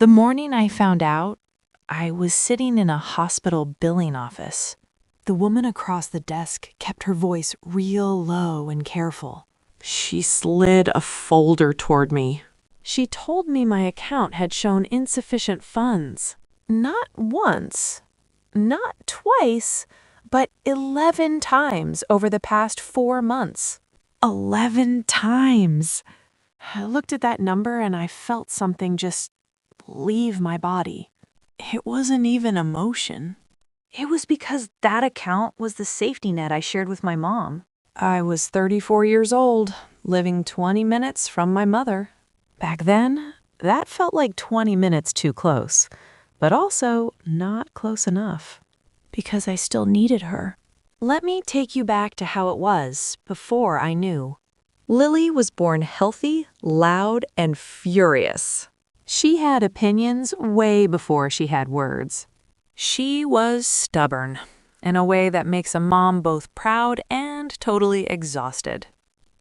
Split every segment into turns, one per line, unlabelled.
The morning I found out, I was sitting in a hospital billing office. The woman across the desk kept her voice real low and careful. She slid a folder toward me. She told me my account had shown insufficient funds. Not once, not twice, but 11 times over the past 4 months. 11 times! I looked at that number and I felt something just leave my body. It wasn't even emotion. It was because that account was the safety net I shared with my mom. I was 34 years old, living 20 minutes from my mother. Back then, that felt like 20 minutes too close, but also not close enough, because I still needed her. Let me take you back to how it was before I knew. Lily was born healthy, loud, and furious. She had opinions way before she had words. She was stubborn, in a way that makes a mom both proud and totally exhausted.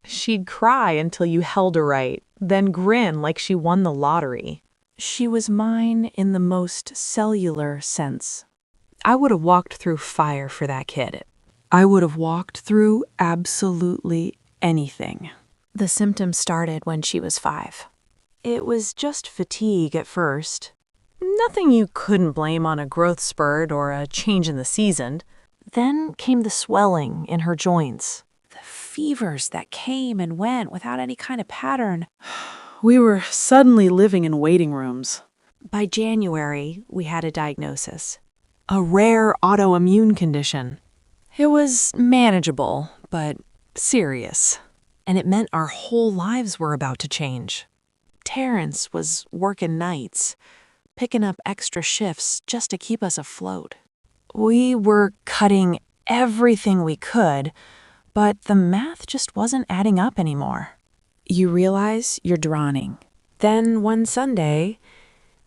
She'd cry until you held her right, then grin like she won the lottery. She was mine in the most cellular sense. I would have walked through fire for that kid. I would have walked through absolutely anything. The symptoms started when she was 5. It was just fatigue at first. Nothing you couldn't blame on a growth spurt or a change in the season. Then came the swelling in her joints. The fevers that came and went without any kind of pattern.
We were suddenly living in waiting rooms.
By January, we had a diagnosis. A rare autoimmune condition. It was manageable, but serious. And it meant our whole lives were about to change. Terrence was working nights, picking up extra shifts just to keep us afloat. We were cutting everything we could, but the math just wasn't adding up anymore. You realize you're drowning. Then one Sunday,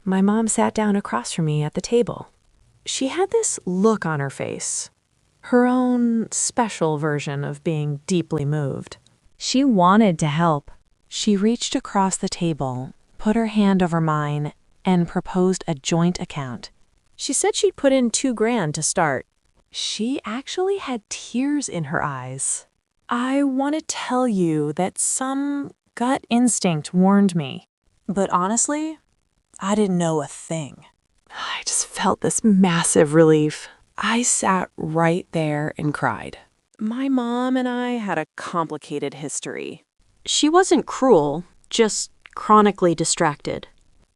my mom sat down across from me at the table. She had this look on her face, her own special version of being deeply moved. She wanted to help. She reached across the table, put her hand over mine, and proposed a joint account. She said she'd put in $2,000 to start. She actually had tears in her eyes. I want to tell you that some gut instinct warned me. But honestly, I didn't know a thing. I just felt this massive relief. I sat right there and cried. My mom and I had a complicated history. She wasn't cruel, just chronically distracted.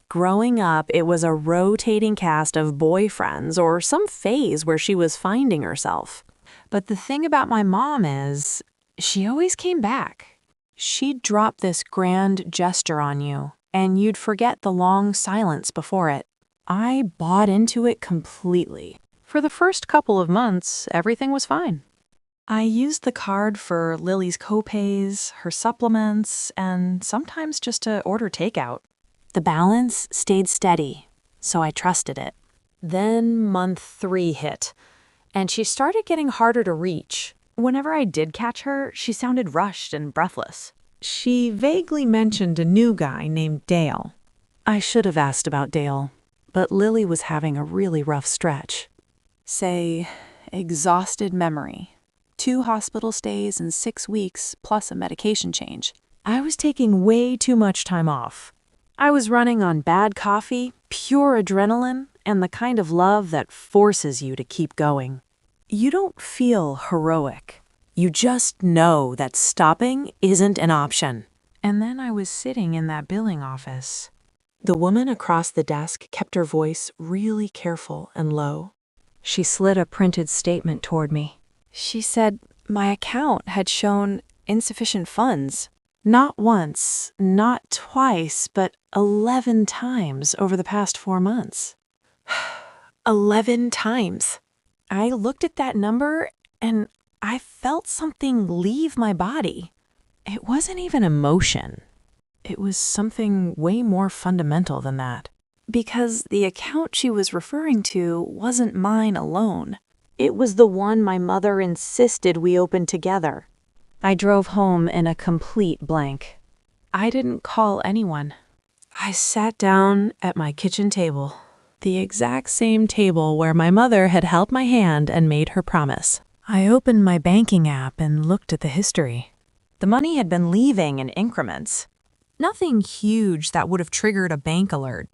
Growing up, it was a rotating cast of boyfriends or some phase where she was finding herself. But the thing about my mom is, she always came back. She'd drop this grand gesture on you, and you'd forget the long silence before it. I bought into it completely. For the first couple of months, everything was fine. I used the card for Lily's copays, her supplements, and sometimes just to order takeout. The balance stayed steady, so I trusted it. Then month 3 hit, and she started getting harder to reach. Whenever I did catch her, she sounded rushed and breathless. She vaguely mentioned a new guy named Dale. I should have asked about Dale, but Lily was having a really rough stretch. Say, exhausted memory. 2 hospital stays in 6 weeks, plus a medication change. I was taking way too much time off. I was running on bad coffee, pure adrenaline, and the kind of love that forces you to keep going. You don't feel heroic. You just know that stopping isn't an option. And then I was sitting in that billing office. The woman across the desk kept her voice really careful and low. She slid a printed statement toward me. She said my account had shown insufficient funds. Not once, not twice, but 11 times over the past 4 months. 11 times. I looked at that number and I felt something leave my body. It wasn't even emotion. It was something way more fundamental than that. Because the account she was referring to wasn't mine alone. It was the one my mother insisted we open together. I drove home in a complete blank. I didn't call anyone. I sat down at my kitchen table, the exact same table where my mother had held my hand and made her promise. I opened my banking app and looked at the history. The money had been leaving in increments. Nothing huge that would have triggered a bank alert.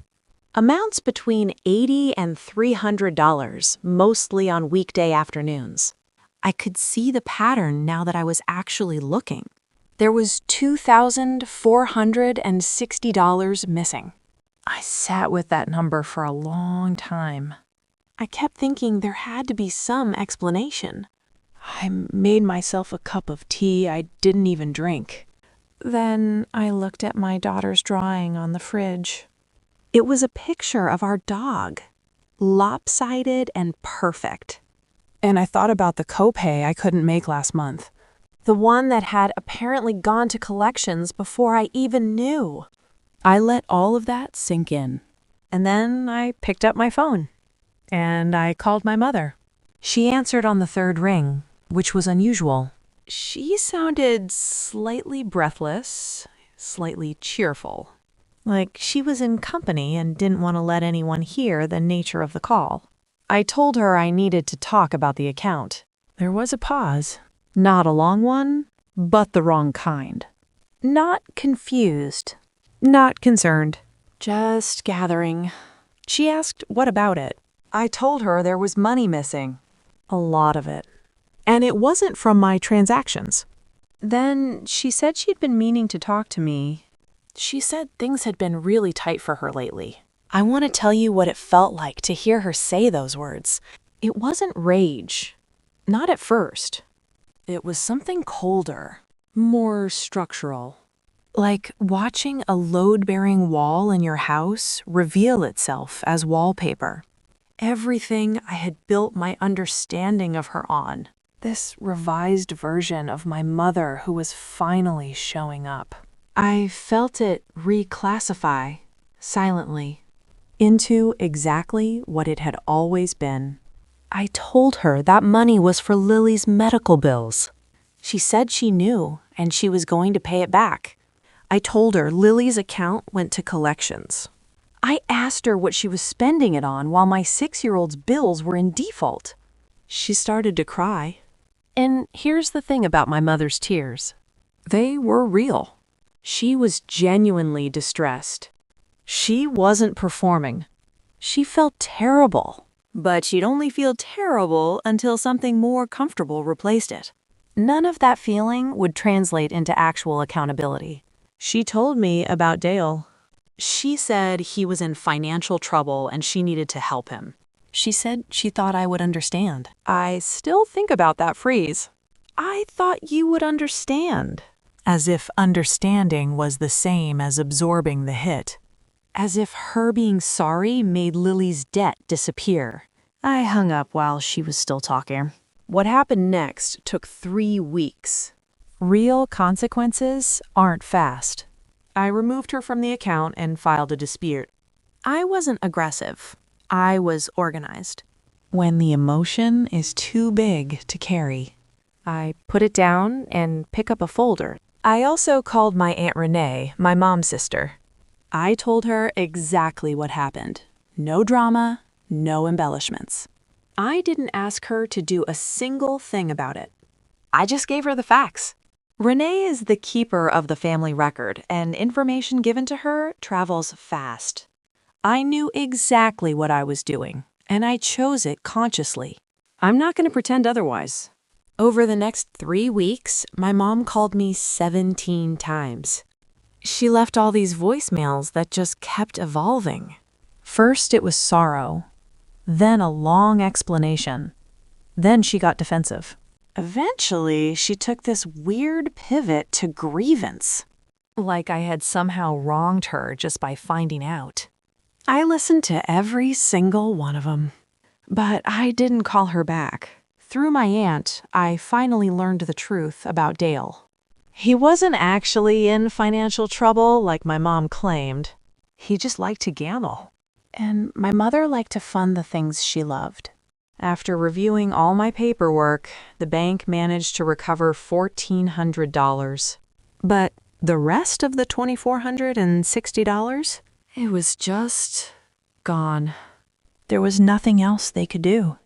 Amounts between $80 and $300, mostly on weekday afternoons. I could see the pattern now that I was actually looking. There was $2,460 missing. I sat with that number for a long time. I kept thinking there had to be some explanation. I made myself a cup of tea I didn't even drink. Then I looked at my daughter's drawing on the fridge. It was a picture of our dog, lopsided and perfect. And I thought about the copay I couldn't make last month. The one that had apparently gone to collections before I even knew. I let all of that sink in. And then I picked up my phone. And I called my mother. She answered on the third ring, which was unusual. She sounded slightly breathless, slightly cheerful. Like she was in company and didn't want to let anyone hear the nature of the call. I told her I needed to talk about the account. There was a pause. Not a long one, but the wrong kind. Not confused. Not concerned. Just gathering. She asked, what about it? I told her there was money missing. A lot of it. And it wasn't from my transactions. Then she said she'd been meaning to talk to me. She said things had been really tight for her lately. I want to tell you what it felt like to hear her say those words. It wasn't rage. Not at first. It was something colder, more structural. Like watching a load-bearing wall in your house reveal itself as wallpaper. Everything I had built my understanding of her on. This revised version of my mother who was finally showing up. I felt it reclassify, silently, into exactly what it had always been. I told her that money was for Lily's medical bills. She said she knew, and she was going to pay it back. I told her Lily's account went to collections. I asked her what she was spending it on while my 6-year-old's bills were in default. She started to cry. And here's the thing about my mother's tears. They were real. She was genuinely distressed. She wasn't performing. She felt terrible. But she'd only feel terrible until something more comfortable replaced it. None of that feeling would translate into actual accountability. She told me about Dale. She said he was in financial trouble and she needed to help him. She said she thought I would understand. I still think about that phrase. I thought you would understand. As if understanding was the same as absorbing the hit. As if her being sorry made Lily's debt disappear. I hung up while she was still talking. What happened next took 3 weeks. Real consequences aren't fast. I removed her from the account and filed a dispute. I wasn't aggressive. I was organized. When the emotion is too big to carry. I put it down and pick up a folder. I also called my Aunt Renee, my mom's sister. I told her exactly what happened. No drama, no embellishments. I didn't ask her to do a single thing about it. I just gave her the facts. Renee is the keeper of the family record, and information given to her travels fast. I knew exactly what I was doing, and I chose it consciously. I'm not going to pretend otherwise. Over the next 3 weeks, my mom called me 17 times. She left all these voicemails that just kept evolving. First, it was sorrow. Then a long explanation. Then she got defensive. Eventually, she took this weird pivot to grievance. Like I had somehow wronged her just by finding out. I listened to every single one of them. But I didn't call her back. Through my aunt, I finally learned the truth about Dale. He wasn't actually in financial trouble like my mom claimed. He just liked to gamble. And my mother liked to fund the things she loved. After reviewing all my paperwork, the bank managed to recover $1,400. But the rest of the $2,460? It was just gone. There was nothing else they could do.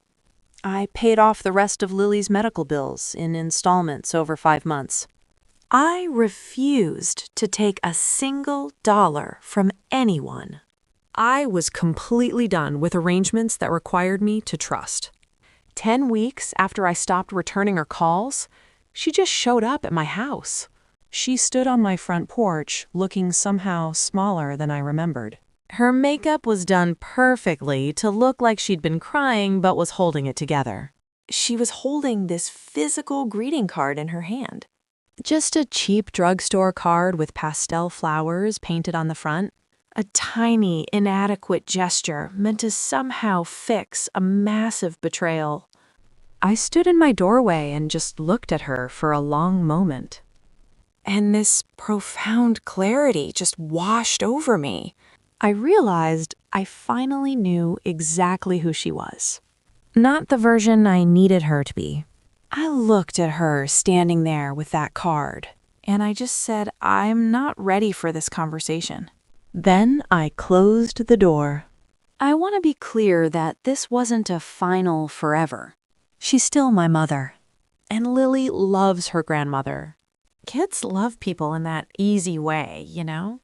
I paid off the rest of Lily's medical bills in installments over 5 months. I refused to take a single dollar from anyone. I was completely done with arrangements that required me to trust. 10 weeks after I stopped returning her calls, she just showed up at my house. She stood on my front porch, looking somehow smaller than I remembered. Her makeup was done perfectly to look like she'd been crying but was holding it together. She was holding this physical greeting card in her hand. Just a cheap drugstore card with pastel flowers painted on the front. A tiny, inadequate gesture meant to somehow fix a massive betrayal. I stood in my doorway and just looked at her for a long moment. And this profound clarity just washed over me. I realized I finally knew exactly who she was. Not the version I needed her to be. I looked at her standing there with that card, and I just said, I'm not ready for this conversation. Then I closed the door. I want to be clear that this wasn't a final forever. She's still my mother. And Lily loves her grandmother. Kids love people in that easy way, you know?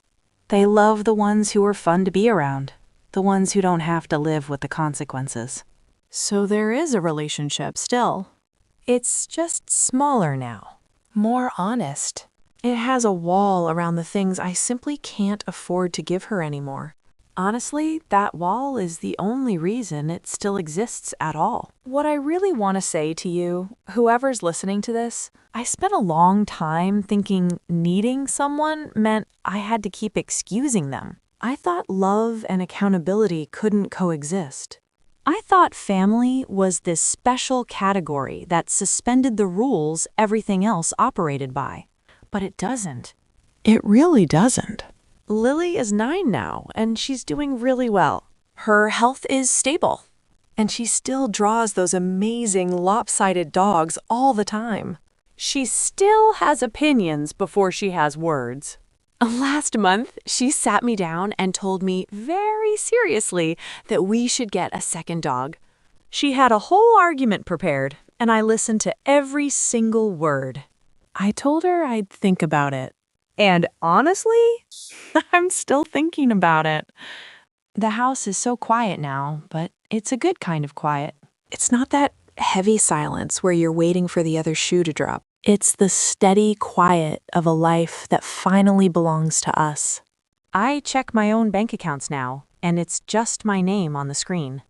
They love the ones who are fun to be around, the ones who don't have to live with the consequences. So there is a relationship still. It's just smaller now, more honest. It has a wall around the things I simply can't afford to give her anymore. Honestly, that wall is the only reason it still exists at all. What I really want to say to you, whoever's listening to this, I spent a long time thinking needing someone meant I had to keep excusing them. I thought love and accountability couldn't coexist. I thought family was this special category that suspended the rules everything else operated by. But it doesn't.
It really doesn't.
Lily is 9 now, and she's doing really well. Her health is stable. And she still draws those amazing lopsided dogs all the time. She still has opinions before she has words. Last month, she sat me down and told me very seriously that we should get a second dog. She had a whole argument prepared, and I listened to every single word. I told her I'd think about it. And honestly, I'm still thinking about it. The house is so quiet now, but it's a good kind of quiet. It's not that heavy silence where you're waiting for the other shoe to drop. It's the steady quiet of a life that finally belongs to us. I check my own bank accounts now, and it's just my name on the screen.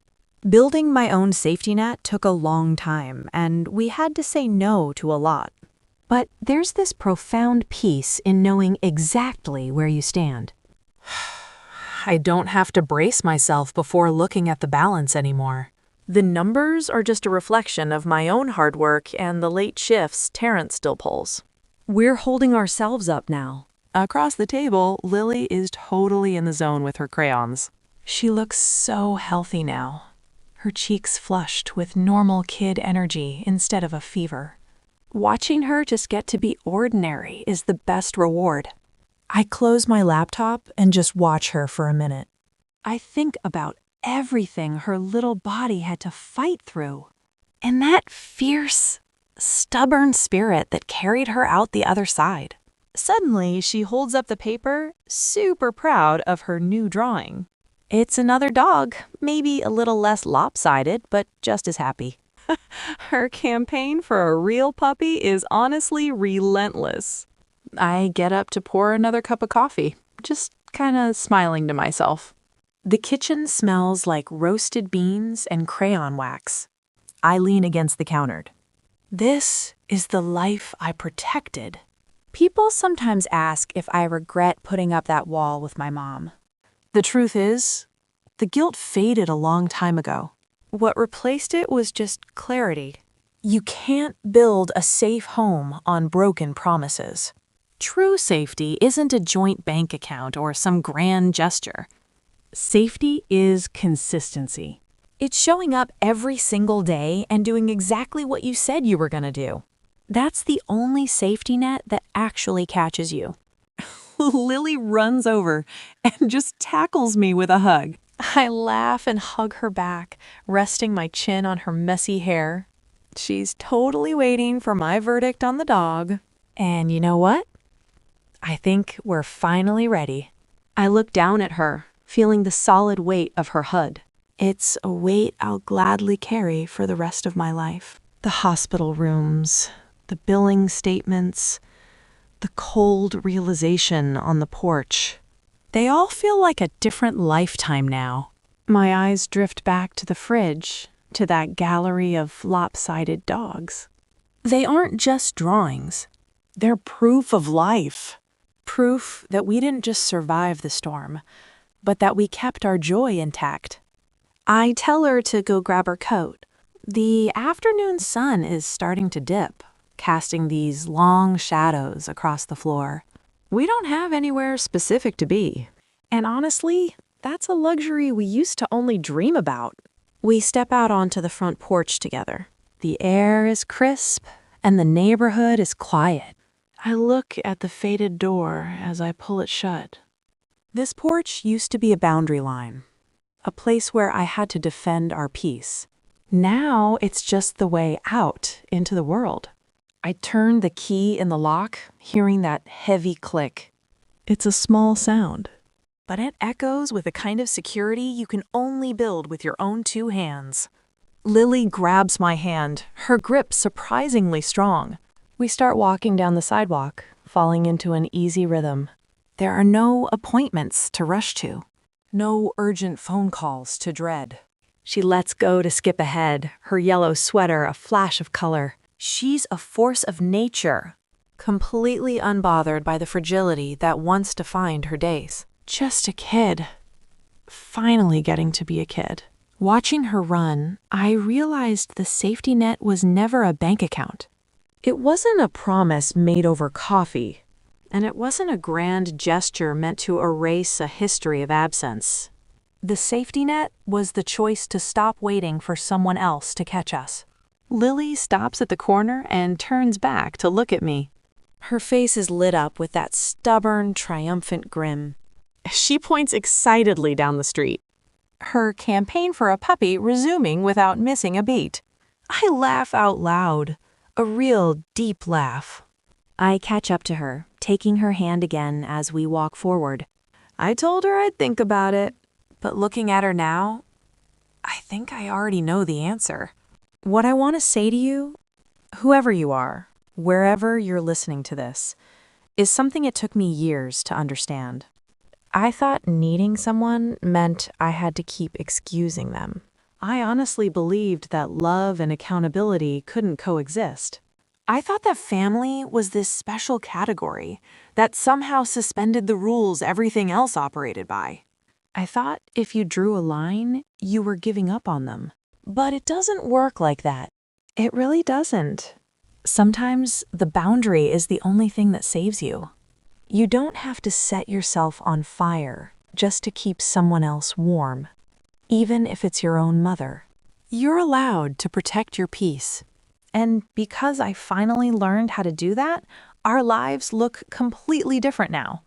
Building my own safety net took a long time, and we had to say no to a lot. But there's this profound peace in knowing exactly where you stand. I don't have to brace myself before looking at the balance anymore. The numbers are just a reflection of my own hard work and the late shifts Terrence still pulls. We're holding ourselves up now. Across the table, Lily is totally in the zone with her crayons. She looks so healthy now. Her cheeks flushed with normal kid energy instead of a fever. Watching her just get to be ordinary is the best reward. I close my laptop and just watch her for a minute. I think about everything her little body had to fight through, and that fierce, stubborn spirit that carried her out the other side. Suddenly, she holds up the paper, super proud of her new drawing. It's another dog, maybe a little less lopsided, but just as happy. Her campaign for a real puppy is honestly relentless. I get up to pour another cup of coffee, just kind of smiling to myself. The kitchen smells like roasted beans and crayon wax. I lean against the counter. This is the life I protected. People sometimes ask if I regret putting up that wall with my mom. The truth is, the guilt faded a long time ago. What replaced it was just clarity. You can't build a safe home on broken promises. True safety isn't a joint bank account or some grand gesture. Safety is consistency. It's showing up every single day and doing exactly what you said you were going to do. That's the only safety net that actually catches you. Lily runs over and just tackles me with a hug. I laugh and hug her back, resting my chin on her messy hair. She's totally waiting for my verdict on the dog. And you know what? I think we're finally ready. I look down at her, feeling the solid weight of her hood. It's a weight I'll gladly carry for the rest of my life. The hospital rooms, the billing statements, the cold realization on the porch. They all feel like a different lifetime now. My eyes drift back to the fridge, to that gallery of lopsided dogs. They aren't just drawings. They're proof of life. Proof that we didn't just survive the storm, but that we kept our joy intact. I tell her to go grab her coat. The afternoon sun is starting to dip, casting these long shadows across the floor. We don't have anywhere specific to be. And honestly, that's a luxury we used to only dream about. We step out onto the front porch together. The air is crisp, and the neighborhood is quiet. I look at the faded door as I pull it shut. This porch used to be a boundary line, a place where I had to defend our peace. Now it's just the way out into the world. I turn the key in the lock, hearing that heavy click. It's a small sound, but it echoes with a kind of security you can only build with your own two hands. Lily grabs my hand, her grip surprisingly strong. We start walking down the sidewalk, falling into an easy rhythm. There are no appointments to rush to. No urgent phone calls to dread. She lets go to skip ahead, her yellow sweater a flash of color. She's a force of nature, completely unbothered by the fragility that once defined her days. Just a kid. Finally getting to be a kid. Watching her run, I realized the safety net was never a bank account. It wasn't a promise made over coffee. And it wasn't a grand gesture meant to erase a history of absence. The safety net was the choice to stop waiting for someone else to catch us. Lily stops at the corner and turns back to look at me. Her face is lit up with that stubborn, triumphant grin. She points excitedly down the street, her campaign for a puppy resuming without missing a beat. I laugh out loud, a real deep laugh. I catch up to her, taking her hand again as we walk forward. I told her I'd think about it, but looking at her now, I think I already know the answer. What I want to say to you, whoever you are, wherever you're listening to this, is something it took me years to understand. I thought needing someone meant I had to keep excusing them. I honestly believed that love and accountability couldn't coexist. I thought that family was this special category that somehow suspended the rules everything else operated by. I thought if you drew a line, you were giving up on them. But it doesn't work like that. It really doesn't. Sometimes the boundary is the only thing that saves you. You don't have to set yourself on fire just to keep someone else warm, even if it's your own mother. You're allowed to protect your peace. And because I finally learned how to do that, our lives look completely different now.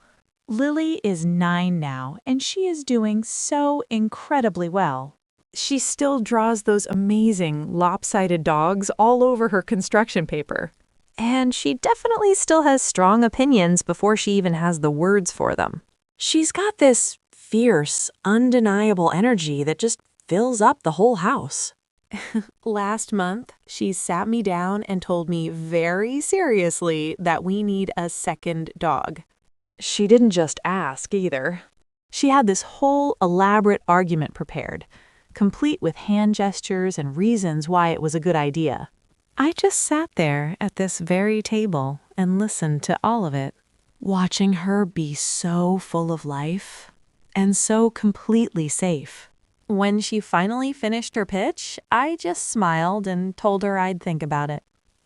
Lily is 9 now, and she is doing so incredibly well. She still draws those amazing lopsided dogs all over her construction paper. And she definitely still has strong opinions before she even has the words for them. She's got this fierce, undeniable energy that just fills up the whole house. Last month, she sat me down and told me very seriously that we need a second dog. She didn't just ask either. She had this whole elaborate argument prepared, complete with hand gestures and reasons why it was a good idea. I just sat there at this very table and listened to all of it, watching her be so full of life and so completely safe. When she finally finished her pitch, I just smiled and told her I'd think about it.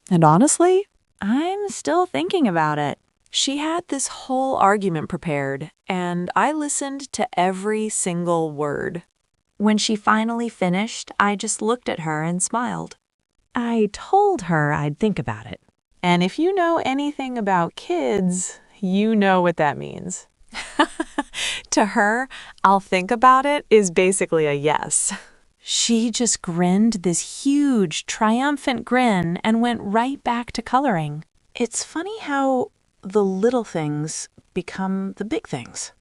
And honestly, I'm still thinking about it. She had this whole argument prepared, and I listened to every single word. When she finally finished, I just looked at her and smiled. I told her I'd think about it. And if you know anything about kids, You know what that means. To her, I'll think about it is basically a yes. She just grinned this huge, triumphant grin and went right back to coloring.
It's funny how the little things become the big things.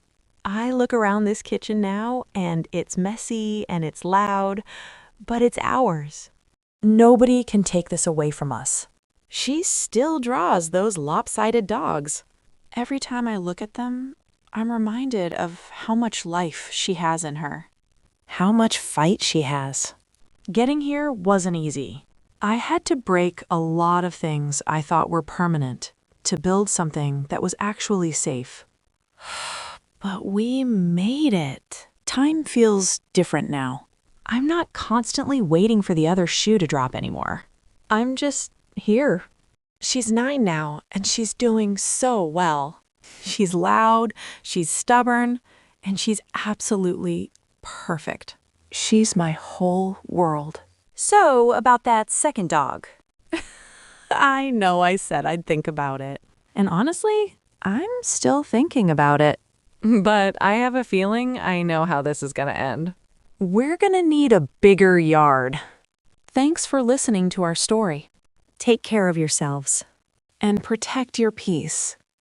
I look around this kitchen now, and it's messy and it's loud, but it's ours. Nobody can take this away from us. She still draws those lopsided dogs. Every time I look at them, I'm reminded of how much life she has in her. How much fight she has. Getting here wasn't easy. I had to break a lot of things I thought were permanent to build something that was actually safe. But we made it.
Time feels different now.
I'm not constantly waiting for the other shoe to drop anymore. I'm just here. She's 9 now, and she's doing so well. She's loud, she's stubborn, and she's absolutely perfect. She's my whole world.
So, about that second dog.
I know I said I'd think about it. And honestly, I'm still thinking about it. But I have a feeling I know how this is going to end. We're going to need a bigger yard. Thanks for listening to our story.
Take care of yourselves.
And protect your peace.